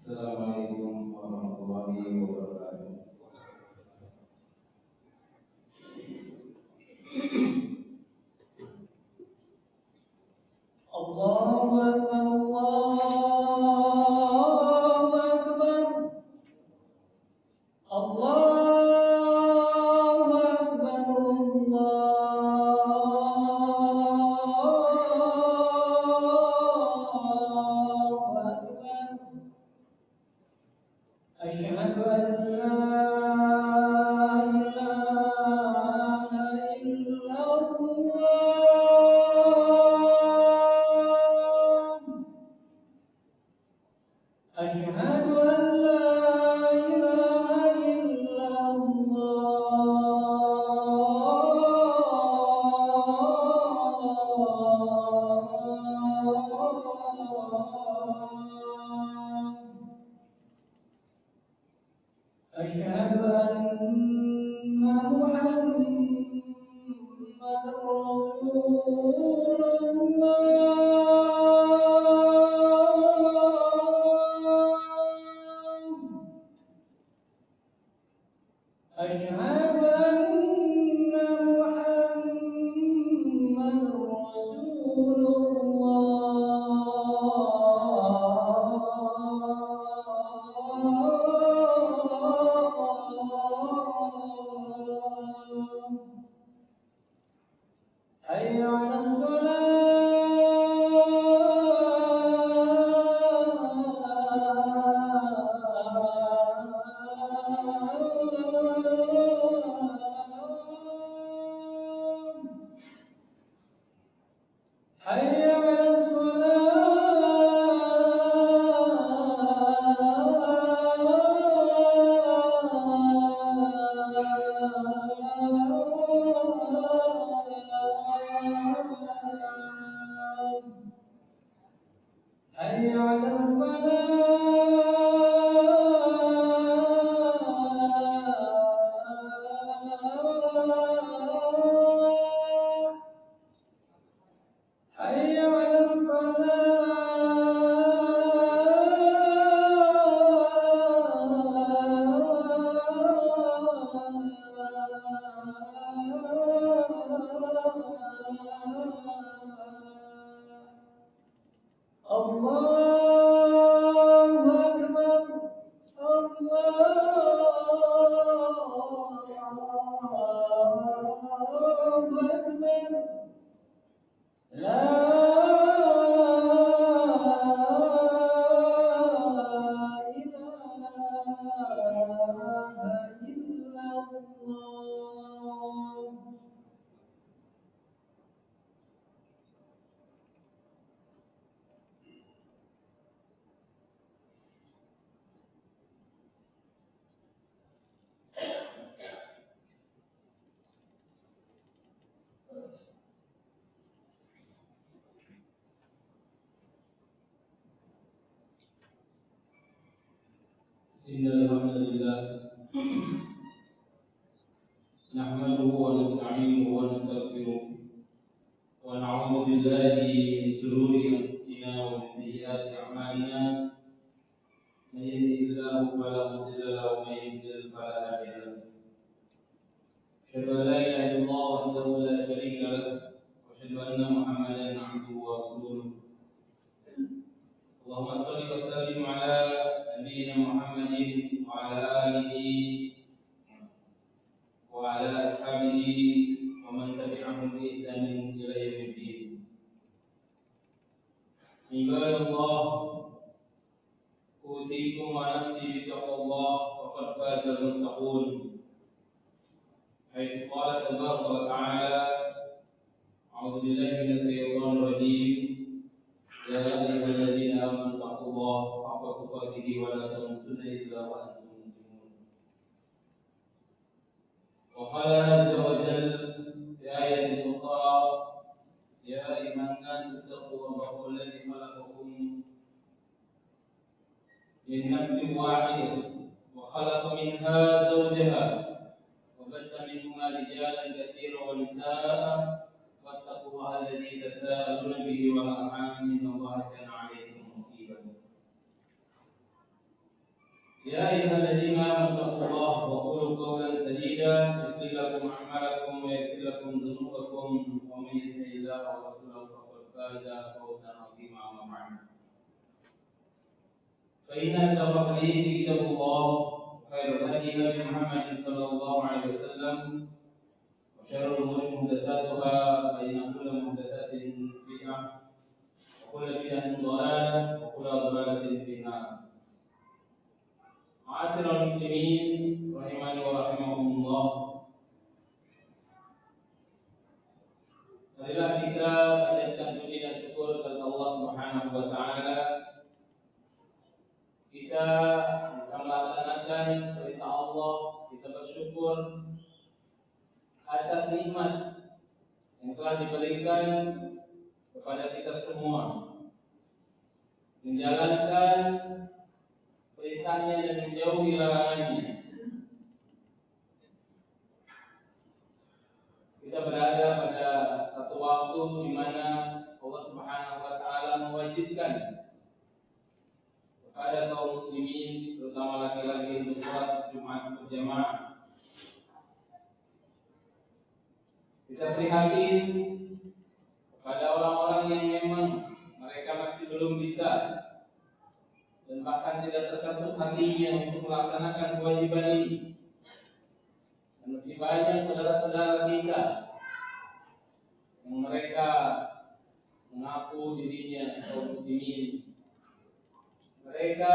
Assalamualaikum warahmatullahi wabarakatuh. Allahu Akbar, Allahu Akbar, Allahu Akbar, Allahu Akbar. Asyhadu an la ilaha illallah. Asyhadu an la ilaha illallah. Asyhadu anna Muhammadar Rasulullah. Asyhadu anna Muhammadar Rasulullah. حي على الصلاة. حي على الصلاة. حي على الفلاح. حي على الفلاح. الله أكبر، الله أكبر. لا إله إلا الله. Innal hamdalillah nahmaduhu wa nasta'inuhu wa nastaghfiruh wa na'udzu billahi min shururi anfusina wa min sayyiati a'malina. Man yahdihillahu fala mudilla lahu wa man yudlil fala hadiya lahu. Asyhadu an la ilaha illallah wahdahu la syarika lahu wa asyhadu anna Muhammadan 'abduhu wa rasuluh. Allahumma shalli wa sallim ala nabiyyina Muhammadin wa ala alihi wa ala ashabihi wa man tabi'ahum bi ihsanin ila yaumiddin. Ibadallah, usikum wa nafsi bittaqwallah faqad faza al-muttaqun. Haitsu qala tabaraka wa ta'ala, a'udzu billahi minasy syaithanir rajim. Ya ayyuhalladzina amanu taqullaha haqqa tuqatih wa la tamutunna illa wa antum muslimun. Wa qala azza wa jalla fi ayatin ukhra, ya ayyuhan nas ittaqu rabbakum alladzi khalaqakum min nafsin wahidatin wa khalaqa minha zawjaha wa bassa minhuma rijalan katsiran wa nisaa'a. واتقوا الله الذي تساءلون به والارحام ان الله كان عليكم رقيبا. يا أيها الذين آمنوا اتقوا الله وقولوا قولا سديدا يصلح لكم أعمالكم ويغفر لكم ذنوبكم ومن يطع الله ورسوله فقد فاز فوزا عظيما. أما بعد فإن أصدق الحديث كتاب الله وخير الهدي هدي محمد صلى الله عليه وسلم وشر الأمور محدثاتها فإن كل محدثات بدعة وكل بدعة ضلالة وكل ضلالة في النار. Ma'asyiral muslimin rahimani wa rahimakumullah. Marilah kita panjatkan puji dan syukur kepada Allah Subhanahu wa taala. Kita bisa melaksanakan perintah Allah, kita bersyukur atas nikmat yang telah diberikan kepada kita semua. Menjalankan perintahnya dan menjauhi larangannya. Kita berada pada satu waktu di mana Allah Subhanahu wa taala mewajibkan kepada kaum muslimin, terutama laki-laki, untuk salat Jumat berjamaah. Kita prihatin kepada orang-orang yang memang mereka masih belum bisa dan bahkan tidak terketuk hatinya untuk melaksanakan kewajiban ini. Dan masih banyak saudara-saudara kita yang mereka mengaku dirinya kaum muslimin. Mereka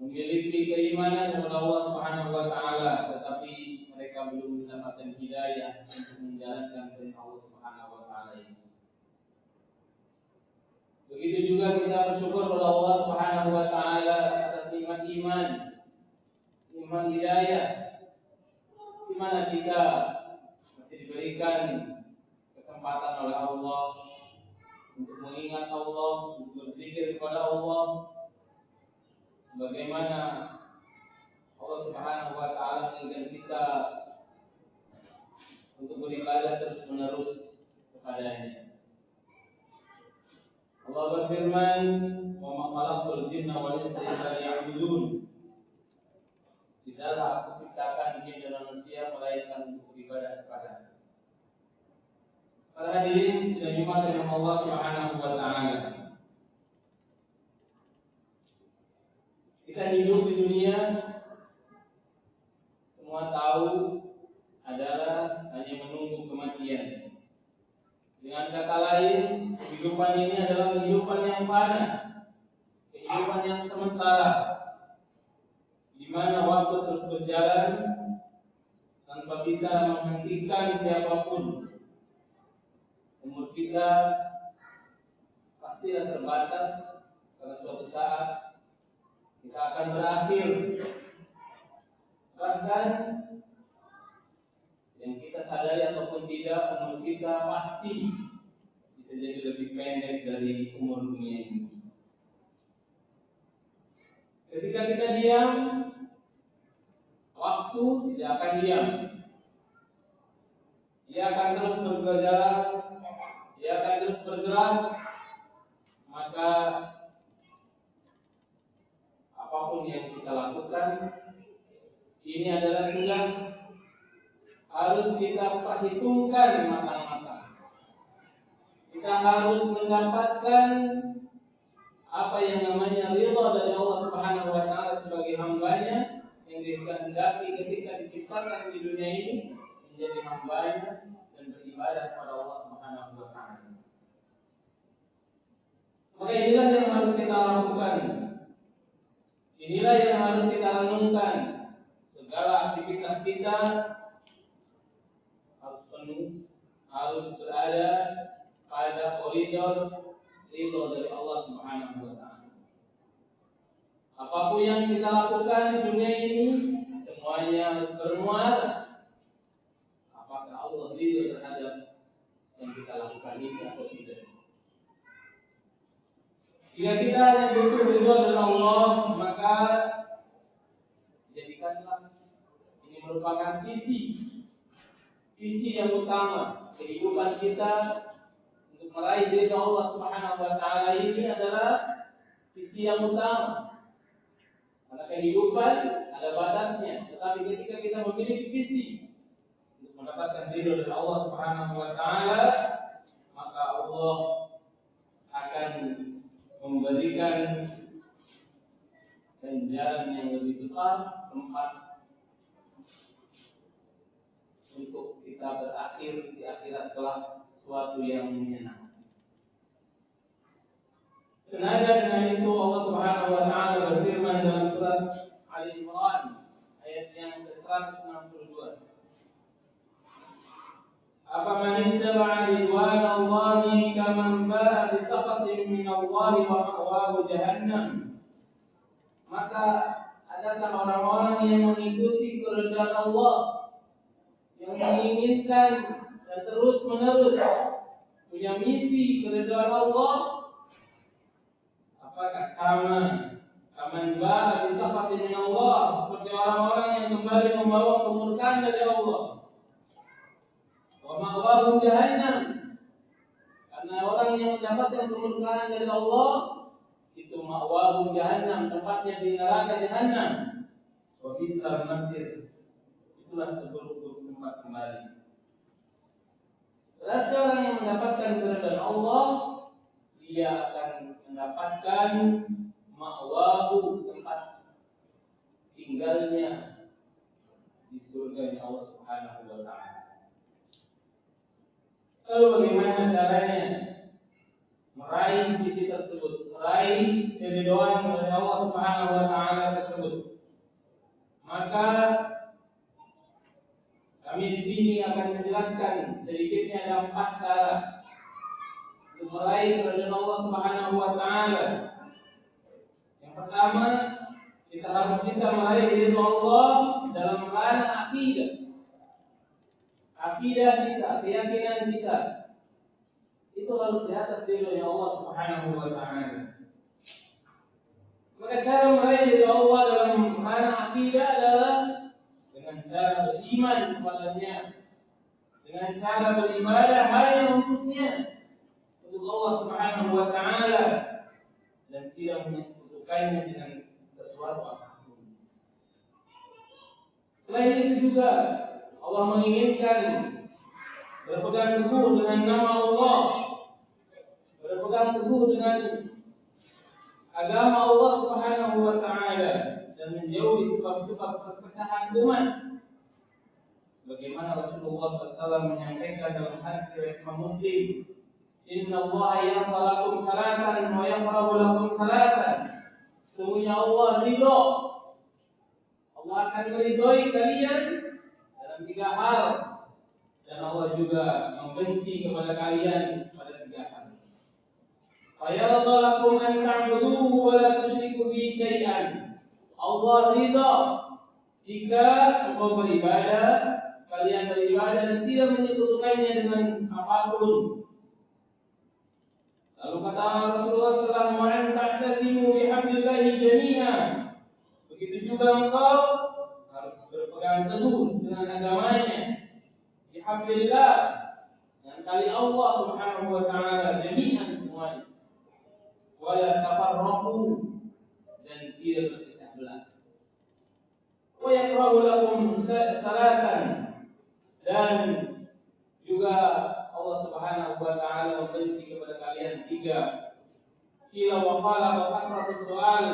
memiliki keimanan kepada Allah Subhanahu wa taala, tetapi mereka belum mendapatkan hidayah untuk menjalankan perintah Allah Subhanahu wa taala ini. Begitu juga kita bersyukur kepada Allah Subhanahu wa taala atas nikmat iman, nikmat hidayah, di mana kita masih diberikan kesempatan oleh Allah untuk mengingat Allah, untuk berzikir kepada Allah. Bagaimana Allah Subhanahu wa taala mengingatkan kita untuk beribadah terus-menerus kepada-Nya. Allah berfirman, "Wa ma khalaqtul jinna wal insa illa liya'budun." Tidaklah aku ciptakan jin dan manusia melainkan untuk beribadah kepada-Nya. Para hadirin sidang Jumat dengan Allah Subhanahu wa taala. Kita hidup di dunia, semua tahu adalah hanya menunggu kematian. Dengan kata lain, kehidupan ini adalah kehidupan yang fana, kehidupan yang sementara, di mana waktu terus berjalan tanpa bisa menghentikan siapapun. Umur kita pastilah terbatas, karena suatu saat kita akan berakhir. Bahkan yang kita sadari ataupun tidak, umur kita pasti bisa jadi lebih pendek dari umur dunia ini. Ketika kita diam, waktu tidak akan diam. Dia akan terus bergerak, dia akan terus bergerak. Maka apapun yang kita lakukan, ini adalah sudah harus kita perhitungkan matang-matang. Kita harus mendapatkan apa yang namanya ridha dari Allah Subhanahu wa taala sebagai hamba-Nya yang dikehendaki ketika diciptakan di dunia ini menjadi hamba-Nya dan beribadah kepada Allah Subhanahu wa taala. Maka inilah yang harus kita lakukan. Inilah yang harus kita renungkan. Segala aktivitas kita harus penuh, harus berada pada koridor ridho dari Allah Subhanahu wa taala. Apapun yang kita lakukan di dunia ini, semuanya harus bermuara. Apakah Allah ridho terhadap yang kita lakukan ini atau tidak? Jika kita hanya butuh ridho dari Allah, maka jadikanlah ini merupakan visi yang utama kehidupan kita untuk meraih ridha Allah Subhanahu wa taala. Ini adalah visi yang utama. Karena kehidupan ada batasnya, tetapi ketika kita memiliki visi untuk mendapatkan ridho dari Allah Subhanahu wa taala, maka Allah akan memberikan ganjaran yang lebih besar, tempat untuk kita berakhir di akhirat kelak suatu yang menyenangkan. Senada dengan itu Allah Subhanahu wa taala berfirman dalam surat Ali Imran ayat yang ke-162. Afaman ittaba'a ridwanallahi kaman ba'a bi sakhatin minallahi wa ma'wahu jahannam. Maka adakah orang-orang yang mengikuti keridhaan Allah, yang menginginkan dan terus-menerus punya misi keridhaan Allah, apakah sama kaman ba'a bi sakhatin minallah, seperti orang-orang yang kembali membawa kemurkaan dari Allah, wa ma'wahu jahannam, karena orang yang mendapatkan kemurkaan dari Allah itu ma'wahu jahannam, tempatnya di neraka jahannam, wa bisal masir, itulah seburuk-buruk tempat kembali. Berarti orang yang mendapatkan keridhaan Allah, dia akan mendapatkan ma'wahu, tempat tinggalnya di surga Allah Subhanahu wa taala. Lalu bagaimana caranya meraih visi tersebut, meraih keridhaan dari Allah Subhanahu wa taala tersebut? Maka kami di sini akan menjelaskan sedikitnya ada 4 cara untuk meraih keridhaan Allah Subhanahu wa taala. Yang pertama, kita harus bisa meraih ridha Allah dalam ranah akidah. Akidah kita, keyakinan kita itu harus di atas ridha Allah Subhanahu wa taala. Maka cara meraih ridha Allah dalam ranah akidah adalah dengan cara beriman kepadanya, dengan cara beribadah hanya untuknya, untuk Allah Subhanahu wa taala, dan tidak menyekutukannya dengan sesuatu apapun. Selain itu juga Allah menginginkan berpegang teguh dengan nama Allah, berpegang teguh dengan agama Allah Subhanahu wa taala, dan menjauhi sebab-sebab perpecahan umat. Bagaimana Rasulullah SAW menyampaikan dalam hadis riwayat Imam Muslim, Inna Allah yarda lakum salasan wa yakrahu lakum salasan. Sesungguhnya Allah ridho, Allah akan meridhoi kalian dalam 3 hal, dan Allah juga membenci kepada kalian pada 3 hal. Fa yarda lakum an ta'buduhu wa la tusyriku bihi syai'an. Allah ridho jika engkau beribadah, kalian beribadah dan tidak menyekutukannya dengan apapun. Lalu kata Rasulullah SAW, wa an ta'tasimu bihablillahi jami'a. Begitu juga engkau harus berpegang teguh dengan agamanya, bihablillah, dengan tali Allah Subhanahu wa taala, jami'an semuanya. Wala tafarraqu, dan tidak berpecah belah. Wa yakrahu lakum salatan, dan juga Allah Subhanahu wa taala membenci kepada kalian 3. Qila wa qala wa kasratu su'al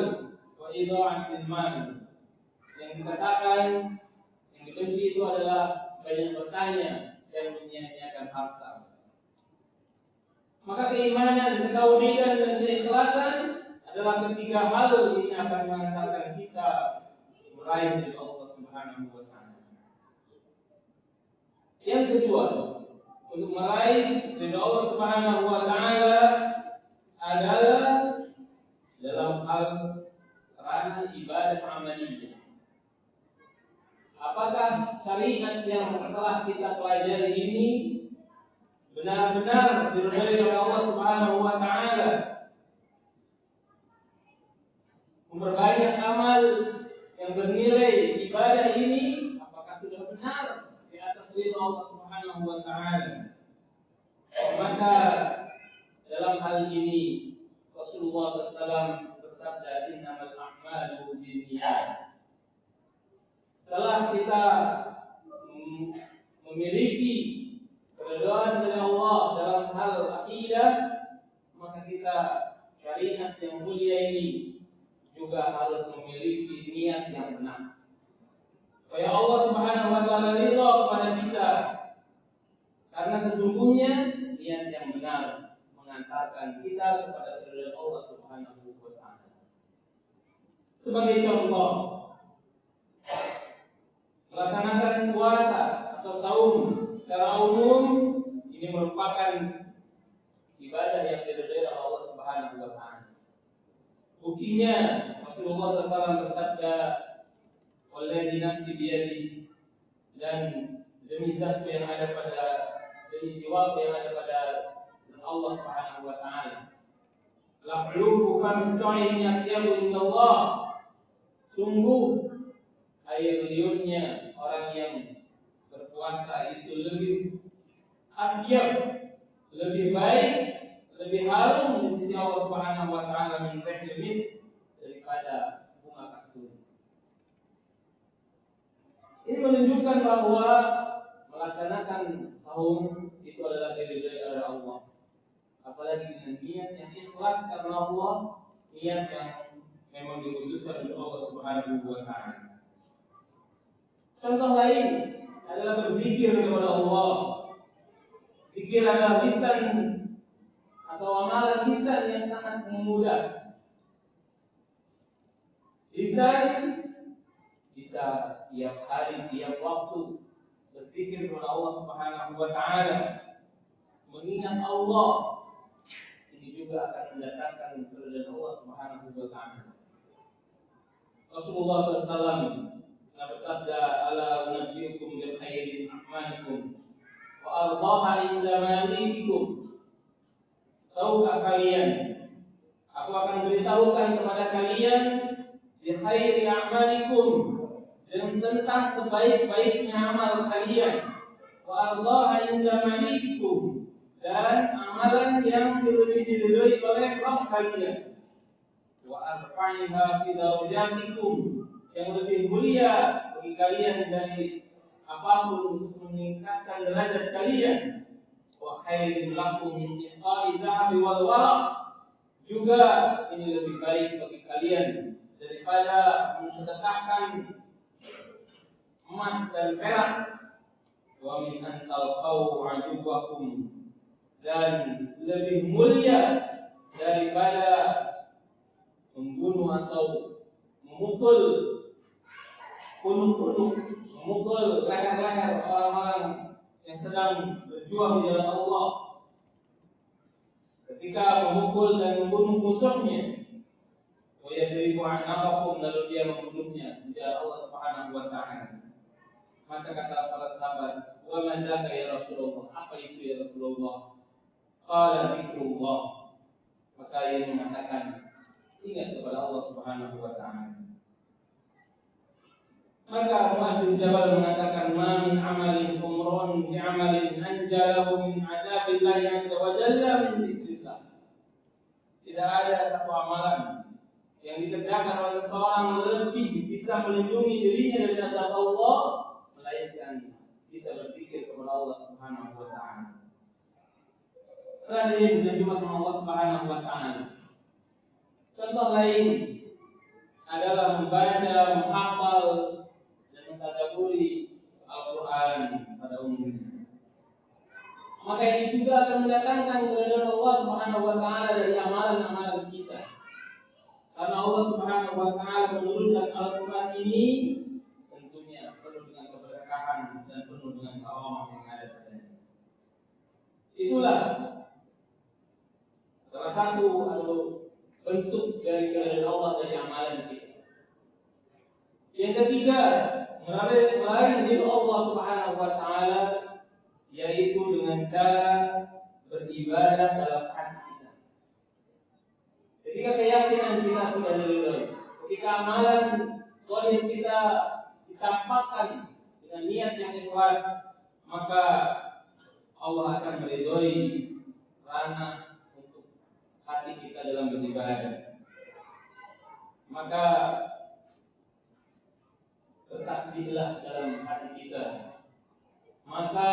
wa idha'atil mal. Yang dikatakan, yang dibenci itu adalah banyak bertanya dan menyia-nyiakan harta. Maka keimanan, ketauhidan dan keikhlasan adalah 3 hal ini akan mengantarkan kita meraih ridha Allah Subhanahu wa taala. Yang kedua, untuk meraih ridha Allah Subhanahu wa taala adalah dalam hal ranah ibadah amaliyah. Apakah syariat yang telah kita pelajari ini benar-benar diridhai oleh Allah Subhanahu wa taala? Memperbanyak amal yang bernilai ibadah ini, apakah sudah benar di atas ridha Allah Subhanahu wa taala? Maka dalam hal ini Rasulullah SAW bersabda, innamal a'malu a'malu binniyat. Setelah kita memiliki keridhaan dari Allah dalam hal akidah, maka kita syariat yang mulia ini juga harus memiliki niat yang benar. Supaya Allah Subhanahu wa taala ridha kepada kita. Karena sesungguhnya niat yang benar mengantarkan kita kepada keridhaan Allah Subhanahu wa taala. Sebagai contoh, melaksanakan puasa atau saum secara umum ini merupakan ibadah yang diridhai oleh Allah Subhanahu wa taala. Buktinya Rasulullah SAW bersabda, "Walladzi nafsi biyadihi," dan demi zat yang ada pada demi jiwa yang ada pada Allah Subhanahu wa taala. Lahluhu famisa'in yatyabu indallah. Sungguh air liurnya orang yang berpuasa itu lebih atyab, lebih baik, lebih harum di sisi Allah Subhanahu wa taala min rihil misk, daripada bunga kasturi. Ini menunjukkan bahwa melaksanakan saum itu adalah diridhai oleh Allah. Apalagi dengan niat yang ikhlas karena Allah, niat yang memang dikhususkan untuk Allah Subhanahu wa taala. Contoh lain adalah berzikir kepada Allah. Zikir adalah lisan atau amalan lisan yang sangat mudah. Lisan bisa tiap hari, tiap waktu berzikir kepada Allah Subhanahu wa taala, mengingat Allah. Ini juga akan mendatangkan keridhaan Allah Subhanahu wa taala. Rasulullah SAW bersabda, "Ala unabbiukum bi khairin a'malikum wa ardaha inda malikum." Tahukah kalian, aku akan beritahukan kepada kalian bi khairi a'malikum, dan tentang sebaik-baiknya amal kalian, wa ardaha inda malikum, dan amalan yang lebih diridhai oleh Rabb kalian, wa arfa'iha fi darajatikum, yang lebih mulia bagi kalian dari apapun untuk meningkatkan derajat kalian, wa khairin lakum min iqa'i dhahabi wal waraq, juga ini lebih baik bagi kalian daripada mensedekahkan emas dan perak, wa min an talqaw aduwakum, dan lebih mulia daripada membunuh atau memukul punuk-punuk, memukul leher-leher orang-orang yang sedang berjuang di jalan Allah. Ketika memukul dan membunuh musuhnya, wa yadribu anaqakum, lalu dia membunuhnya di jalan Allah Subhanahu wa taala. Maka kata para sahabat, "Wa ma dzaka ya Rasulullah?" Apa itu ya Rasulullah? Qala dzikrullah. Maka ia mengatakan, ingat kepada Allah Subhanahu wa taala. Maka Mu'adz bin Jabal mengatakan, "Ma min amalin umrun bi amalin anjalahu min adzabillahi azza wa jalla min dzikrillah." Tidak ada satu amalan yang dikerjakan oleh seorang lebih bisa melindungi dirinya dari azab Allah, melainkan bisa berzikir kepada Allah Subhanahu wa taala. Karena dia berjumpa dengan Allah Subhanahu wa taala. Contoh lain adalah membaca, menghafal, dan mentadabburi Al-Quran pada umumnya. Maka ini juga akan mendatangkan keridhaan Allah Subhanahu wa taala dari amalan-amalan kita. Karena Allah Subhanahu wa taala menurunkan Al-Quran ini tentunya penuh dengan keberkahan dan penuh dengan karamah yang ada padanya. Itulah salah satu atau bentuk dari keridhaan Allah dari amalan kita. Yang ketiga, melalui ridho Allah Subhanahu wa taala, yaitu dengan cara beribadah dalam hati kita. Ketika keyakinan kita sudah diridhoi, ketika amalan zahir kita ditampakkan dengan niat yang ikhlas, maka Allah akan meridhoi ranah untuk hati kita dalam beribadah. maka bertasbihlah dalam hati kita, maka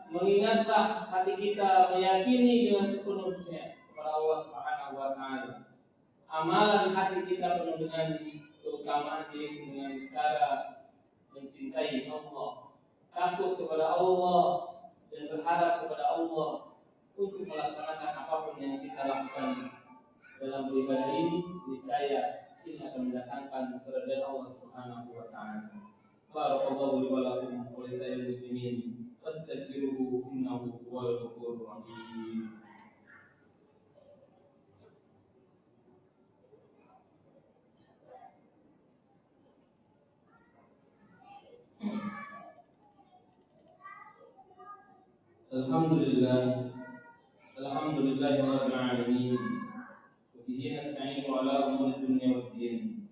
mengingatlah hati kita, meyakini dengan sepenuhnya kepada Allah Subhanahu wa taala. Amalan hati kita penuh dengan keutamaan, yaitu dengan cara mencintai Allah, takut kepada Allah, dan berharap kepada Allah untuk melaksanakan apapun yang kita lakukan dalam beribadah ini. Niscaya ini akan mendatangkan keridhaan Allah Subhanahu wa taala. Barakallahu li wa lakum wa li sa'iril muslimin. Fastaghfiruhu innahu huwal ghafurur rahim. Alhamdulillah, alhamdulillahirabbil alamin. Wa bihi nasta'inu ala umuri dunya waddin.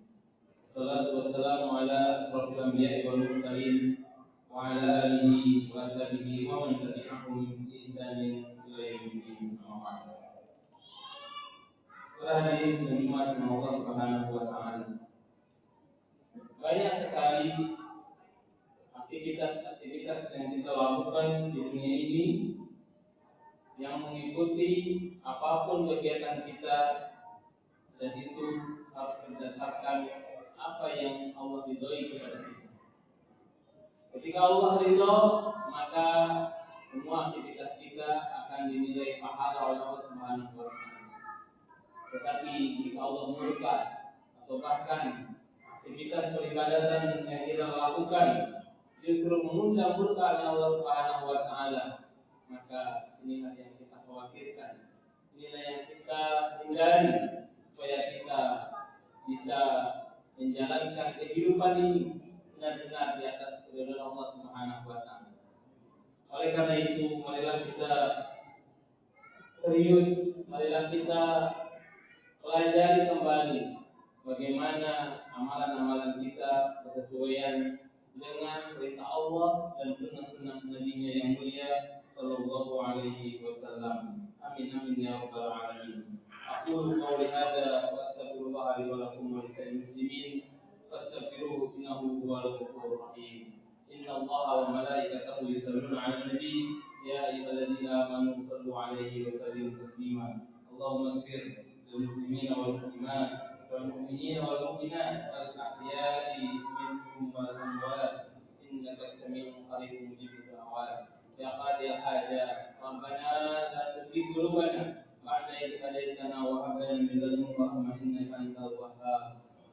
Wassalatu wassalamu ala asrofil anbiya'i wal mursalin wa ala alihi wa sahbihi wa man tabi'ahum bi ihsanin ila yaumiddin. Para hadirin yang dimuliakan Allah Subhanahu wa taala. Banyak sekali aktivitas yang kita lakukan di dunia ini yang mengikuti apapun kegiatan kita, dan itu harus berdasarkan apa yang Allah ridhoi kepada kita. Ketika Allah ridho, maka semua aktivitas kita akan dinilai pahala oleh Allah Subhanahu wa taala. Tetapi jika Allah murka, atau bahkan aktivitas peribadatan yang kita lakukan justru mengundang murka Allah Subhanahu wa taala, maka inilah yang kita khawatirkan, inilah yang kita hindari, supaya kita bisa menjalankan kehidupan ini benar-benar di atas keridhaan Allah Subhanahu wa taala. Oleh karena itu, marilah kita serius, marilah kita pelajari kembali bagaimana amalan-amalan kita bersesuaian dengan perintah Allah dan sunnah-sunnah Nabi-Nya yang mulia sallallahu alaihi wasallam. Amin amin ya rabbal alamin. Aqulu qawli hadza wa astaghfirullah li wa lakum wa lisa'il muslimin fastaghfiruhu innahu huwal ghafurur rahim. Inna Allaha wa malaikatahu yusalluna 'alan nabi ya ayyuhalladzina amanu sallu 'alaihi wa sallimu taslima. Allahumma ighfir lil muslimina wal muslimat والمؤمنين والمؤمنات الأحياء منهم والأموات إنك السميع قريب مجيب الدعوات يا قاضي الحاجات ربنا لا تزغ قلوبنا بعد إذ هديتنا وهب لنا من لدنك رحمة إنك أنت الوهاب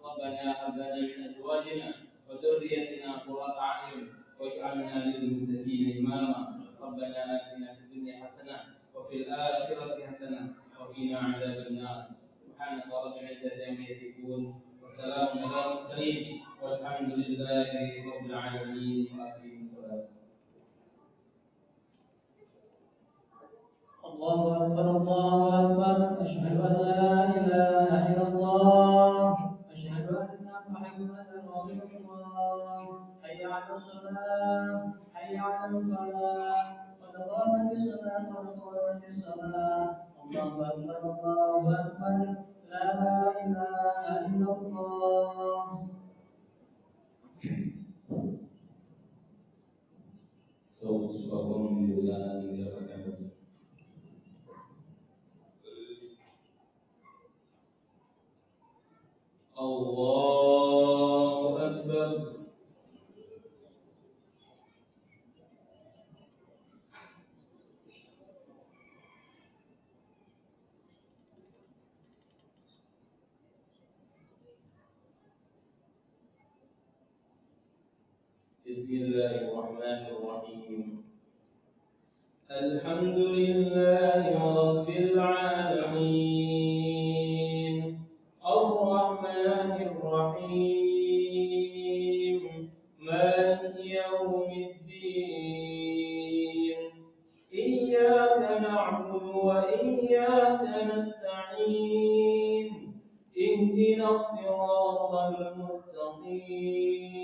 ربنا هب لنا من أزواجنا وذريتنا قرة أعين واجعلنا للمتقين إماما ربنا آتنا في الدنيا حسنة وفي الآخرة حسنة وقنا عذاب النار سبحانك رب العزة عما يصفون وسلام على المرسلين والحمد لله رب العالمين وأقيموا الصلاة. الله أكبر الله أكبر أشهد أن لا إله إلا الله أشهد أن محمدا رسول الله حي على الصلاة حي على الفلاح قد قامت الصلاة قد قامت الصلاة الله أكبر الله أكبر لا إله إلا الله. Subhanallah yang didapatkan Allahu Akbar. Bismillahirrahmanirrahim. Alhamdulillahi rabbil alamin. Ar-Rahmanir Rahim. Maliki yaumiddin. Iyyaka na'budu wa iyyaka nasta'in. Ihdinas siratal mustaqim.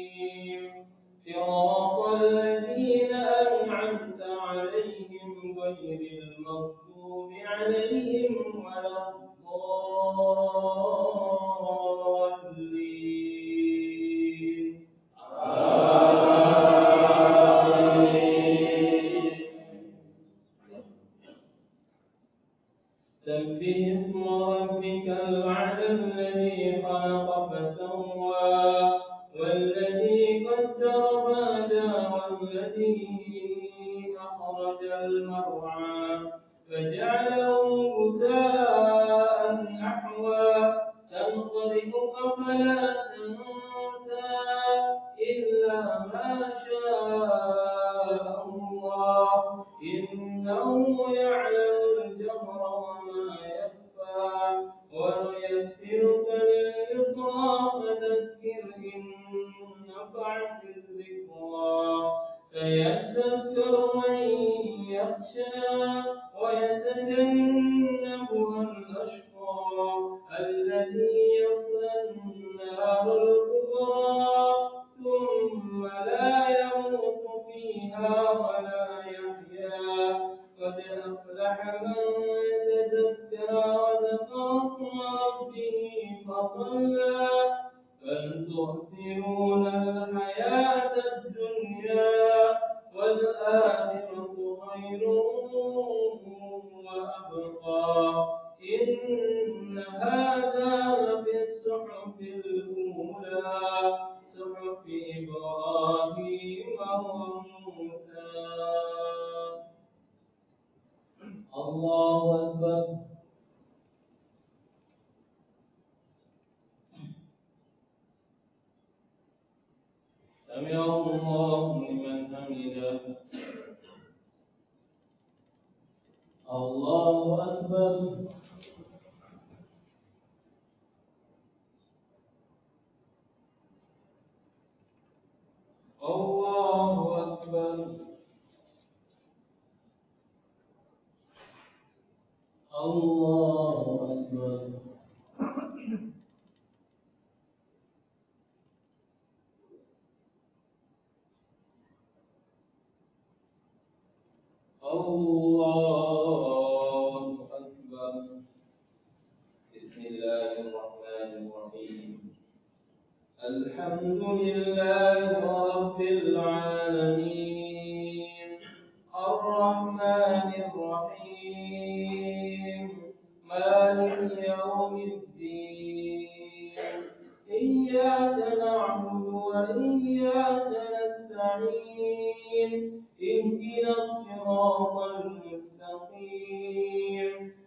صراط الذين أنعمت عليهم غير المغضوب عليهم ولا قدر فهدى والذي أخرج المرعى فجعله غثاء أحوى سنقرئك فلا تنسى إلا ما شاء الله إنه يعلم الجهر وما يخفى ونيسرك لليسرى فذكر إن نفعت الذكرى سيذكر من يخشى ويتجنبها الأشقى الذي يصلى النار الكبرى ثم لا يموت فيها ولا يحيا قد أفلح من تزكى وذكر اسم ربه فصلى بل تؤثرون الحياة الدنيا والآخرة خير وأبقى إن هذا لفي الصحف الأولى صحف إبراهيم وموسى. الله أكبر. سمع الله لمن حمده. الله أكبر. الله أكبر. الله أكبر. الله أكبر. بسم الله الرحمن الرحيم. الحمد لله رب العالمين الرحمن الرحيم مالك يوم الدين إياك نعبد وإياك نستعين اهدنا الصراط المستقيم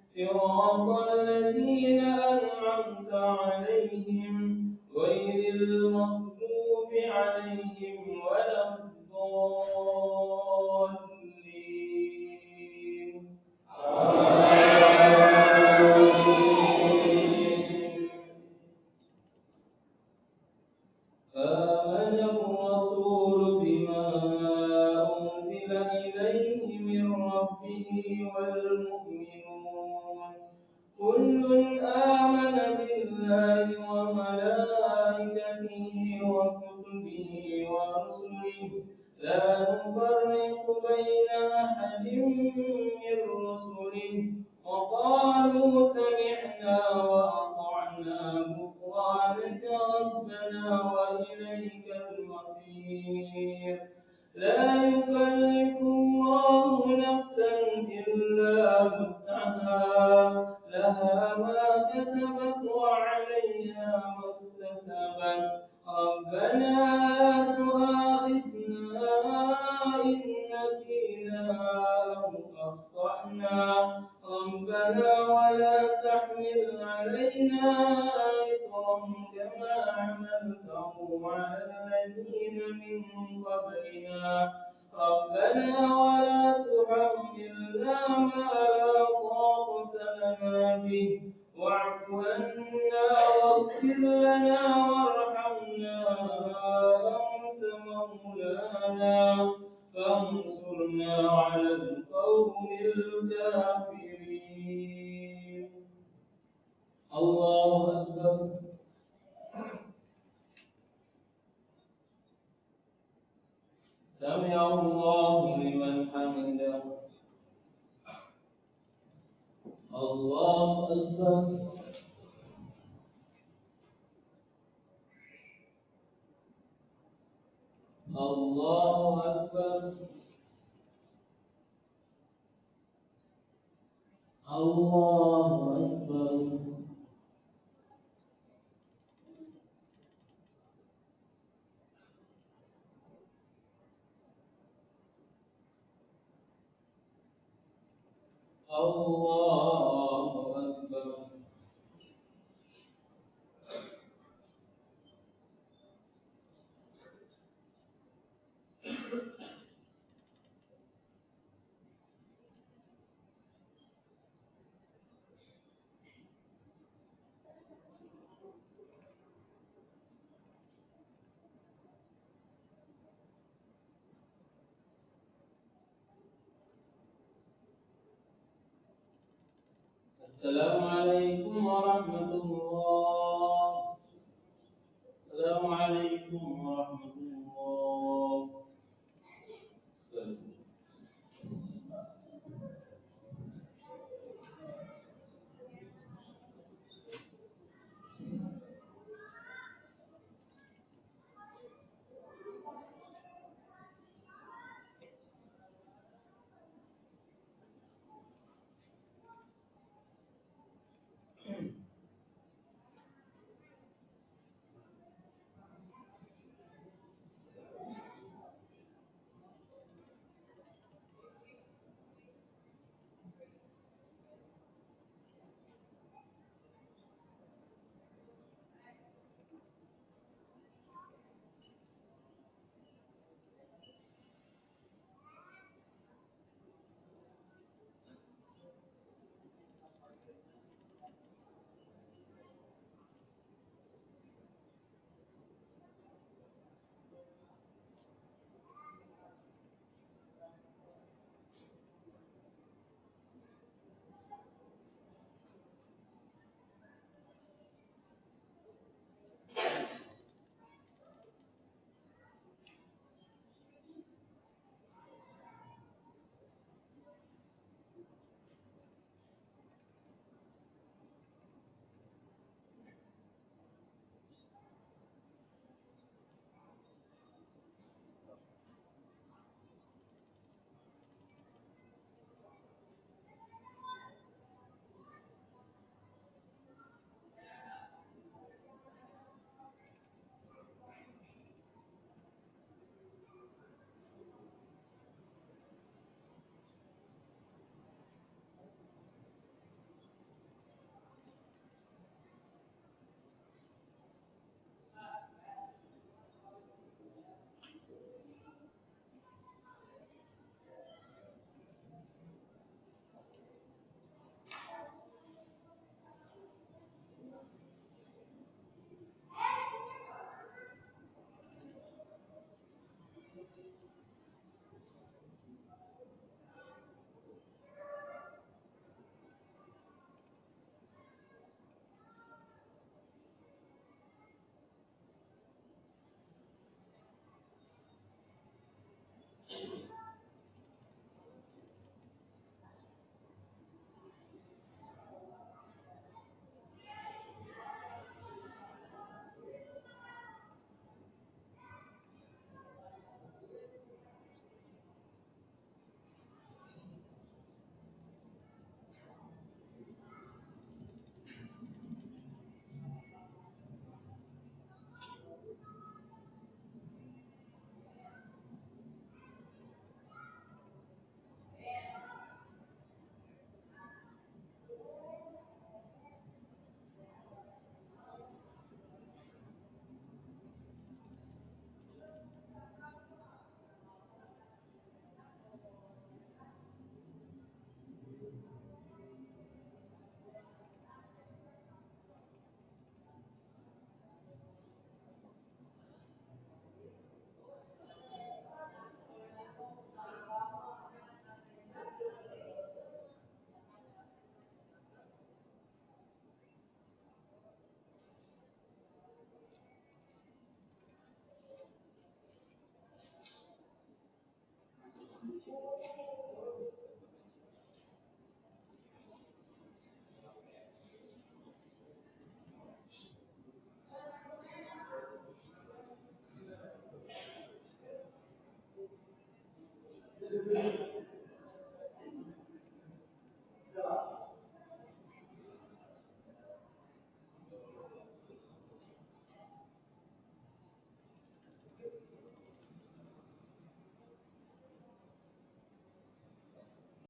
صراط الذين أنعمت عليهم غير المغضوب عليهم ولا الضالين. آمن الرسول بما أنزل إليه من ربه والمؤمنون كل آمن بالله وملائكته وكتبه ورسله لا نفرق بين أحد من رسله وقالوا سمعنا وأطعنا غفرانك ربنا وإليك المصير. لا يكلف الله نفسا إلا وسعها لها ما كسبت وعليها ما اكتسبت ربنا لا تؤاخذنا إن نسينا أو أخطأنا ربنا ولا تحمل علينا إصرا كما حملته على الذين من قبلنا ربنا ولا تحملنا ما لا طاقة لنا به واعف عنا واغفر لنا وارحمنا أنت مولانا فانصرنا على القوم الكافرين. الله أكبر. سمع الله لمن حمده. الله أكبر. الله أكبر. الله أكبر. الله أكبر. السلام عليكم ورحمة الله. السلام عليكم ورحمة الله.